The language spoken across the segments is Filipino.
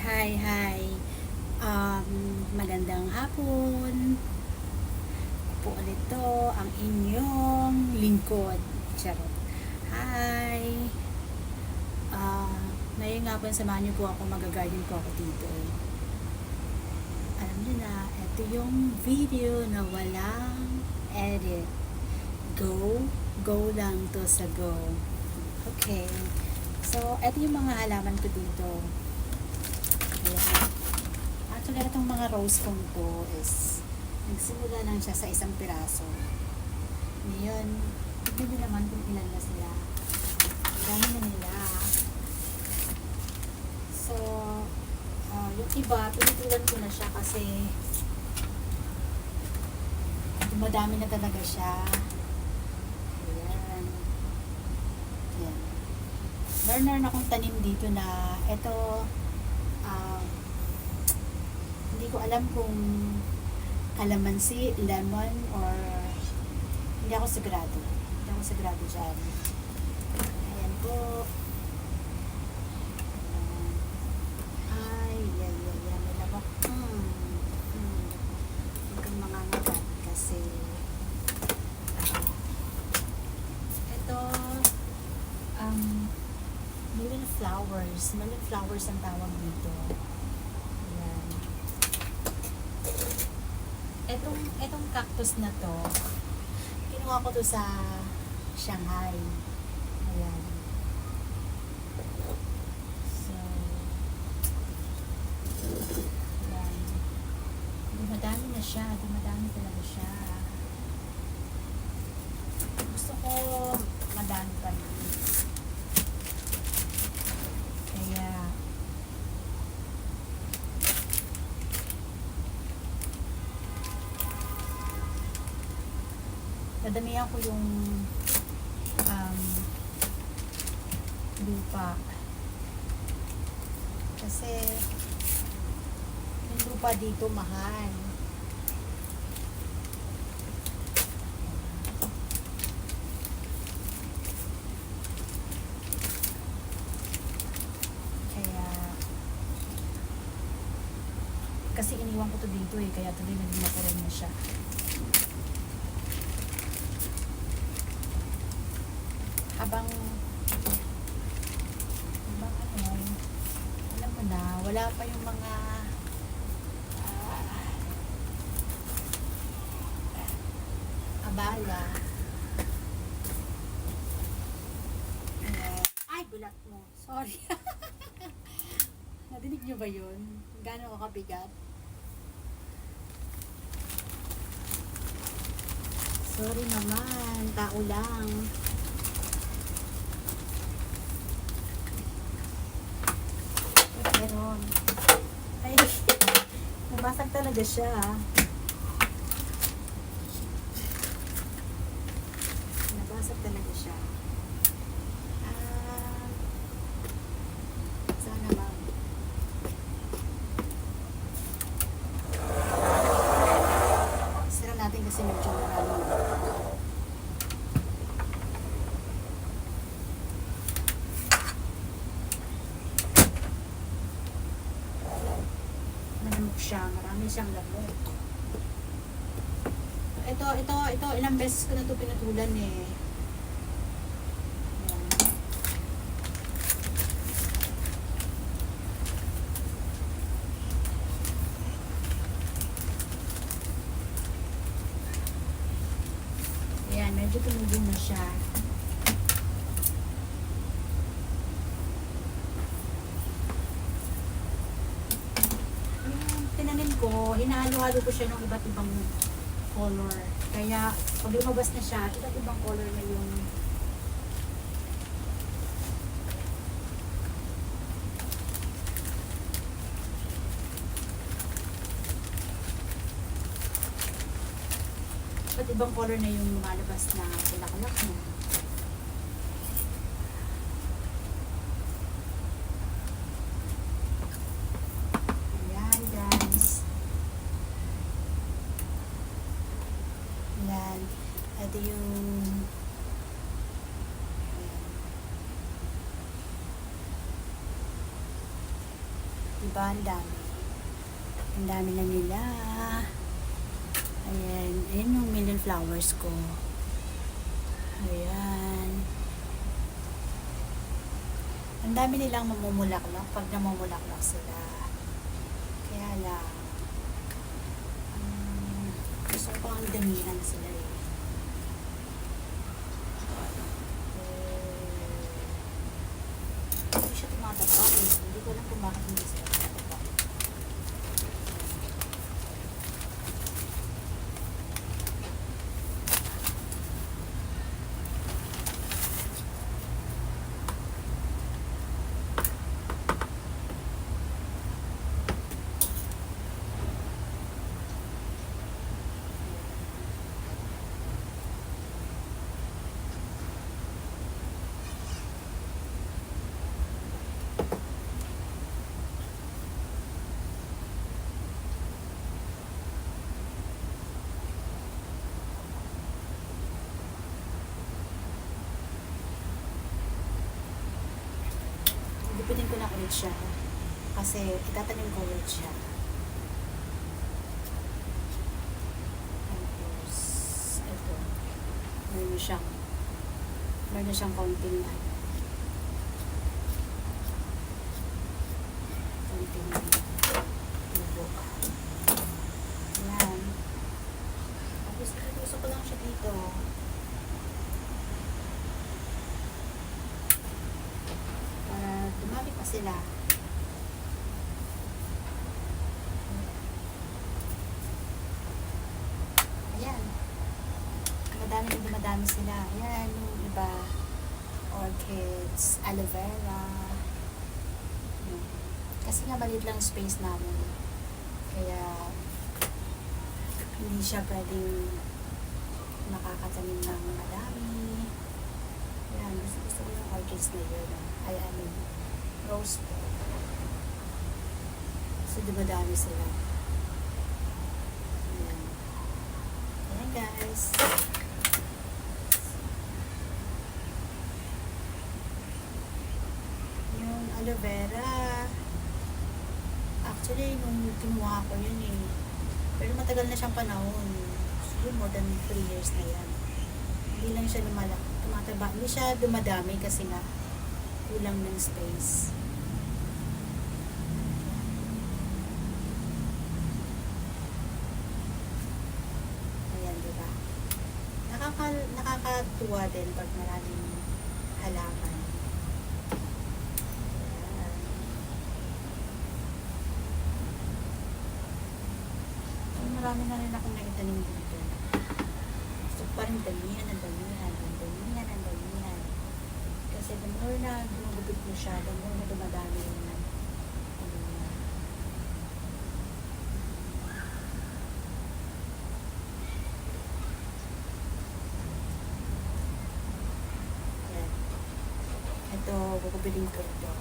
Hi. Magandang hapon. Ako po ulit to, ang inyong lingkod. Charot. Hi. Ngayon nga po, samahan niyo po ako, mag-garden po ako dito. Alam niyo na, ito yung video na walang edit. Go lang to sa go. Okay. So, ito yung mga halaman ko dito. Ayan. Actually, itong mga rose kong to is nagsimula lang siya sa isang piraso. Ngayon, tignan nyo naman kung ilan na sila. Dami na nila. So, yung iba, pinitulan ko na siya kasi dumadami na talaga siya. Ayan. Ayan. Meron akong tanim dito na ito, hindi ko alam kung kalamansi, lemon, or hindi ako sigurado dyan. Ayan po. Ay, yan, may labak. Huwag kang mangangagat kasi ito, melon flowers ang tawag dito. Etong cactus na to, kinuha ko to sa Shanghai. Ayan. So, ayan. Dumadami talaga siya. Gusto ko madami pa rin. Kaya, nadamihan ko yung lupa kasi yung lupa dito mahal. Kaya kasi iniwan ko to dito kaya tuloy naging makuran na siya. Habang alam mo na, wala pa yung mga abala. Ay, gulat mo. Sorry. Nadinig nyo ba yun? Gano'n ako kabigat? Sorry naman, tao lang. Meron. Ay, nabasag talaga siya. Nabasag talaga siya. Sana lang. Sira natin kasi medyo marami. Marami siyang lamok. Ito, ilang beses ko na ito pinatulan eh. Ayan, medyo tumugin na siya. Tinanim ko, hinahalo-halo ko siya ng iba't ibang color. Kaya, pag lumabas na siya, iba't ibang color na yung lumalabas na bulaklak niya. Ito yung Diba? Ang dami. Ang dami na nila. Ayan. Ayan yung million flowers ko. Ayan. Ang dami nilang mamumulaklak pag namumulaklak sila. Kaya lang, gusto ko ang damihan sila eh. Hindi siya tumatapak eh. Hindi ko alam kung bakit hindi sila tumatapak. Gupitin ko na ulit siya kasi itatanim ko ulit siya. Tapos ito meron siyang konting tubo. Ayan. Tapos gusto ko lang siya dito. Dumami pa sila. Ayan. Dumadami sila. Ayan, yung iba. Orchids, aloe vera. Kasi nga maliit lang space namin. Kaya hindi siya pwedeng nakakatanim ng madami. Ayan, gusto ko yung orchids na yun. Rose po. So, dumadami sila. Ayan. Ayan, guys. Yung aloe vera, actually, nung kinuha ko yun eh. Pero matagal na siyang panahon. So, more than 3 years na yan. Hindi lang siya tumataba. Hindi siya dumadami kasi nga kulang ng space. Ayan, diba? Nakakatuwa din pag maraming halaman. Ayan. Marami na rin akong naitanim dito. So, parang damihan. Kasi the more na gumagupit mo siya, the more na dumadami yung ayan. Ito, gugupitin ko ito.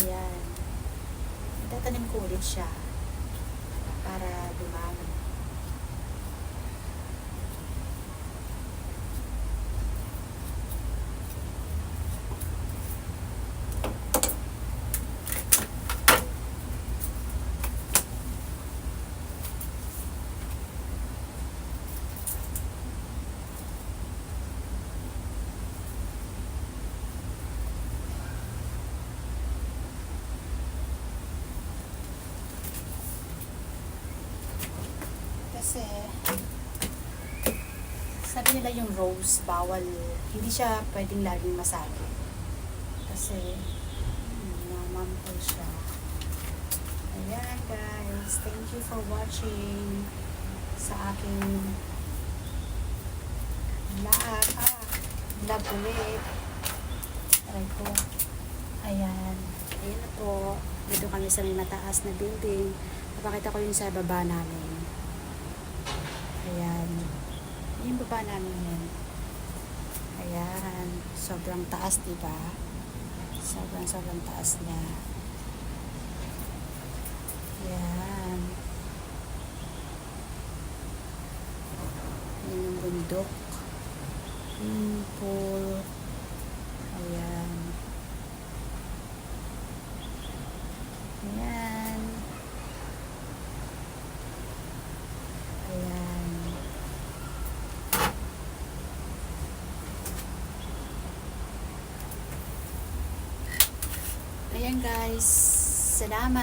Ayan. Itatanim ko ulit siya para dumami. Kasi sabi nila yung rose bawal, hindi siya pwedeng laging masagi kasi namampo siya. Ayan guys, thank you for watching sa aking vlog. Vlog ulit. Aray ko. Ayan na po, dito kami sa may mataas na building. Napakita ko yun sa baba namin. Ayan. Yung baba namin yan. Ayan. Sobrang taas, diba? Sobrang taas niya. Ayan. Ayan yung bundok. Yung pool. Ayan. ayan guys. Salamat.